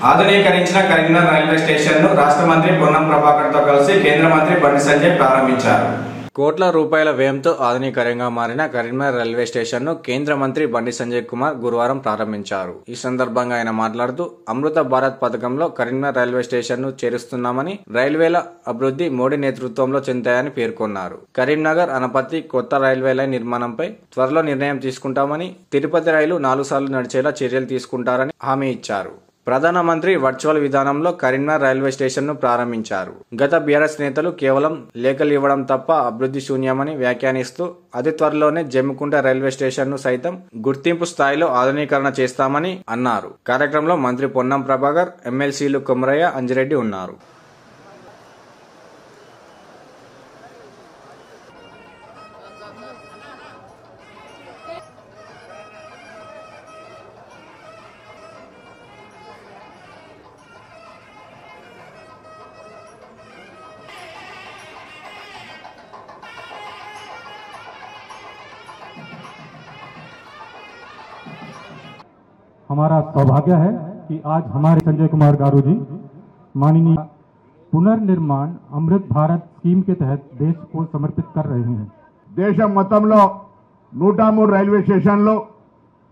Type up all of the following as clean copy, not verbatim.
ఆధునీకరించిన Karimnagar railway స్టేషన్ను రాష్ట్ర మంత్రి పొన్నం ప్రభాకర్తో కలిసి కేంద్ర మంత్రి బండి సంజయ్ ప్రారంభించారు. కోట్ల రూపాయల వ్యయంతో ఆధునీకరంగా మారిన కరీంనగర్ రైల్వే స్టేషన్ను కేంద్ర మంత్రి బండి సంజయ్ కుమార్ గురువారం ప్రారంభించారు. ఈ సందర్భంగా ఆయన మాట్లాడుతూ అమృత భారత్ పథకంలో కరీంనగర్ రైల్వే స్టేషన్ను చేరుస్తున్నామని, రైల్వేల అభివృద్ధి మోడీ నేతృత్వంలో చెందాయని పేర్కొన్నారు. కరీంనగర్ అనపర్తి కొత్త రైల్వే లైన్ నిర్మాణంపై త్వరలో నిర్ణయం తీసుకుంటామని, తిరుపతి రైలు 4 సార్లు నడిచేలా చర్యలు తీసుకుంటారని హామీ ఇచ్చారు. ప్రధానమంత్రి వర్చువల్ విధానంలో కరీంనగర్ రైల్వే స్టేషన్ను ప్రారంభించారు. గత బీఆర్ఎస్ నేతలు కేవలం లేఖలు ఇవ్వడం తప్ప అభివృద్ధి శూన్యమని వ్యాఖ్యానిస్తూ అతి త్వరలోనే జమ్మికుంట రైల్వే స్టేషన్ను సైతం గుర్తింపు స్థాయిలో ఆధునీకరణ చేస్తామని అన్నారు. కార్యక్రమంలో మంత్రి పొన్నం ప్రభాకర్, ఎమ్మెల్సీలు కొమరయ్య, అంజిరెడ్డి ఉన్నారు. हमारा सौभाग्य है कि आज हमारे संजय कुमार गारू जी माननीय पुनर्निर्माण अमृत भारत स्कीम के तहत देश को समर्पित कर रहे हैं. దేశం మొత్తంలో 103 రైల్వే స్టేషన్లు,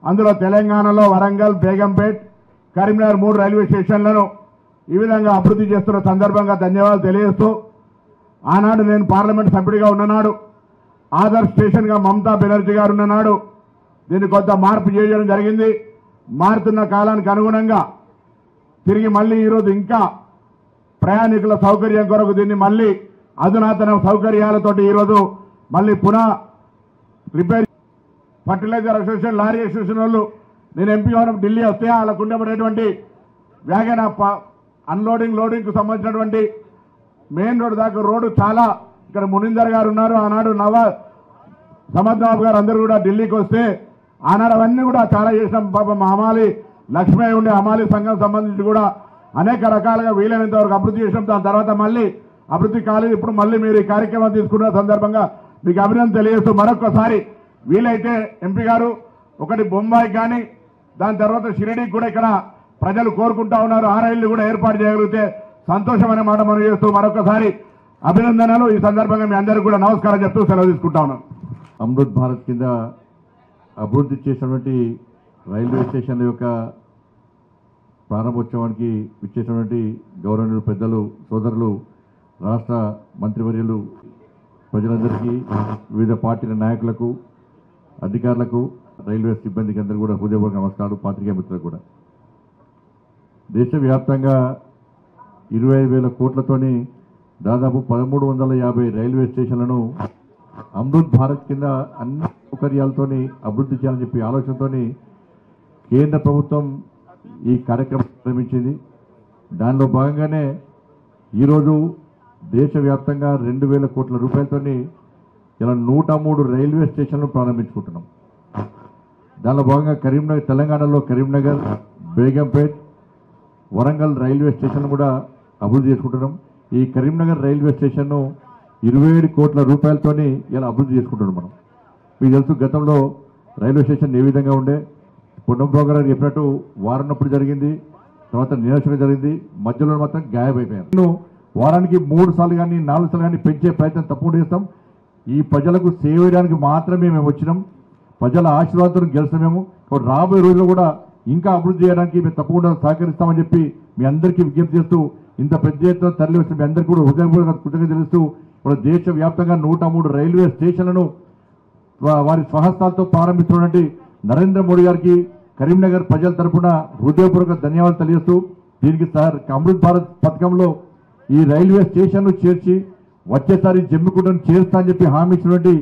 అందులో తెలంగాణలో వరంగల్, బేగంపేట్, కరీంనగర్ 3 రైల్వే స్టేషన్లను ఈ విధంగా అభివృద్ధి చేస్తున్న సందర్భంగా ధన్యవాదాలు తెలియజేస్తూ, ఆనాడు నేను పార్లమెంట్ సభ్యుడిగా ఉన్ననాడు ఆదర్శ్ స్టేషన్గా మమతా బెనర్జీ గారు ఉన్ననాడు దీన్ని కొంత మార్పు చేయడం జరిగింది. మారుతున్న కాలానికి అనుగుణంగా తిరిగి మళ్ళీ ఈరోజు ఇంకా ప్రయాణికుల సౌకర్యం కొరకు దీన్ని మళ్ళీ అధునాతన సౌకర్యాలతోటి ఈరోజు మళ్ళీ పునః repair. Fertilizer association, lorry association వాళ్ళు నేను ఎంపీ ఉన్నప్పుడు ఢిల్లీ వస్తే వాళ్ళకు ఉండబడేటువంటి వ్యాగన్ అన్లోడింగ్ లోడింగ్కు సంబంధించినటువంటి మెయిన్ రోడ్డు దాకా రోడ్డు చాలా ఇక్కడ మునిందర్ గారు ఉన్నారు, ఆనాడు సమర్థబాబు గారు అందరూ కూడా ఢిల్లీకి వస్తే ఆనాడు అవన్నీ కూడా చాలా చేసినాం. పాపం హమాలి లక్ష్మీ ఉండే హమాలి సంఘం సంబంధించి కూడా అనేక రకాలుగా వీలైనంత వరకు అభివృద్ధి చేసినాం. దాని తర్వాత మళ్ళీ అభివృద్ధి కాలేదు. ఇప్పుడు మళ్ళీ మీరు ఈ కార్యక్రమం తీసుకున్న సందర్భంగా మీకు అభినందన తెలియజేస్తూ మరొకసారి వీలైతే ఎంపీ గారు ఒకటి బొంబాయికి కానీ దాని తర్వాత షిరిడీకి కూడా ఇక్కడ ప్రజలు కోరుకుంటా ఉన్నారు, ఆ రైళ్లు కూడా ఏర్పాటు చేయగలిగితే సంతోషమైన మాట మనం చేస్తూ మరొకసారి అభినందనలు. ఈ సందర్భంగా మీ అందరికీ కూడా నమస్కారం చెప్తూ సెలవు తీసుకుంటా ఉన్నాను. అమృత్ భారత్ కింద అభివృద్ధి చేసినటువంటి రైల్వే స్టేషన్ల యొక్క ప్రారంభోత్సవానికి విచ్చేసినటువంటి గౌరవనీయులు పెద్దలు, సోదరులు, రాష్ట్ర మంత్రివర్యులు, ప్రజలందరికీ, వివిధ పార్టీల నాయకులకు, అధికారులకు, రైల్వే సిబ్బందికి అందరూ కూడా హృదయపూర్వక నమస్కారాలు. పాత్రికేయ మిత్రులకు కూడా దేశవ్యాప్తంగా 25,000 కోట్లతోని దాదాపు 1350 రైల్వే స్టేషన్లను అమృత్ భారత్ కింద అన్ని సౌకర్యాలతోని అభివృద్ధి చేయాలని చెప్పి ఆలోచనతోని కేంద్ర ప్రభుత్వం ఈ కార్యక్రమం ప్రారంభించింది. దానిలో భాగంగానే ఈరోజు దేశవ్యాప్తంగా 2,000 కోట్ల రూపాయలతోని ఇలా 103 రైల్వే స్టేషన్లు ప్రారంభించుకుంటున్నాం. దానిలో భాగంగా కరీంనగర్, తెలంగాణలో కరీంనగర్, బేగంపేట్, వరంగల్ రైల్వే స్టేషన్లు కూడా అభివృద్ధి చేసుకుంటున్నాం. ఈ కరీంనగర్ రైల్వే స్టేషన్ను 27 కోట్ల రూపాయలతోని ఇలా అభివృద్ధి చేసుకుంటున్నాం. మనం మీకు తెలుసు గతంలో రైల్వే స్టేషన్ ఏ విధంగా ఉండే, పొన్నం ప్రోగ్రాం చెప్పినట్టు వారన్నప్పుడు జరిగింది, తర్వాత నిరసన జరిగింది, మధ్యలో మాత్రం గాయమైపోయాను. వారానికి 3 సార్లు కానీ 4 సార్లు కానీ పెంచే ప్రయత్నం తప్పకుండా చేస్తాం. ఈ ప్రజలకు సేవ చేయడానికి మాత్రమే మేము వచ్చినాం. ప్రజల ఆశీర్వాదంతో గెలిచినాము. రాబోయే రోజుల్లో కూడా ఇంకా అభివృద్ధి చేయడానికి మేము తప్పకుండా సహకరిస్తామని చెప్పి మీ అందరికీ విజ్ఞప్తి చేస్తూ, ఇంత పెద్ద ఎత్తున తరలి వచ్చిన మీ అందరికీ కూడా హృదయపూర్వక కృతజ్ఞతలు తెలుస్తూ, ఇప్పుడు దేశవ్యాప్తంగా 103 రైల్వే స్టేషన్లను వారి స్వహస్తాలతో ప్రారంభిస్తున్నటువంటి నరేంద్ర మోడీ గారికి కరీంనగర్ ప్రజల తరఫున హృదయపూర్వక ధన్యవాదాలు తెలియజేస్తూ, దీనికి అమృత్ భారత్ పథకంలో ఈ రైల్వే స్టేషన్ను చేర్చి వచ్చేసారి జమ్మికుంటను చేరుస్తా అని చెప్పి హామీ ఇచ్చినటువంటి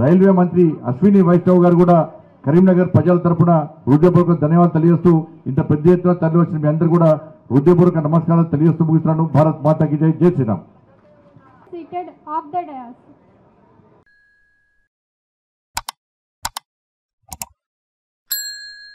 రైల్వే మంత్రి అశ్విని వైష్ణవ్ గారు కూడా కరీంనగర్ ప్రజల తరఫున హృదయపూర్వక ధన్యవాదాలు తెలియజేస్తూ, ఇంత పెద్ద ఎత్తున తరలి వచ్చిన మీ అందరూ కూడా హృదయపూర్వక నమస్కారాలు తెలియజేస్తూ ముగిస్తున్నాను. భారత్ మాతాకి జై. జై Sriram. Seated off the dais.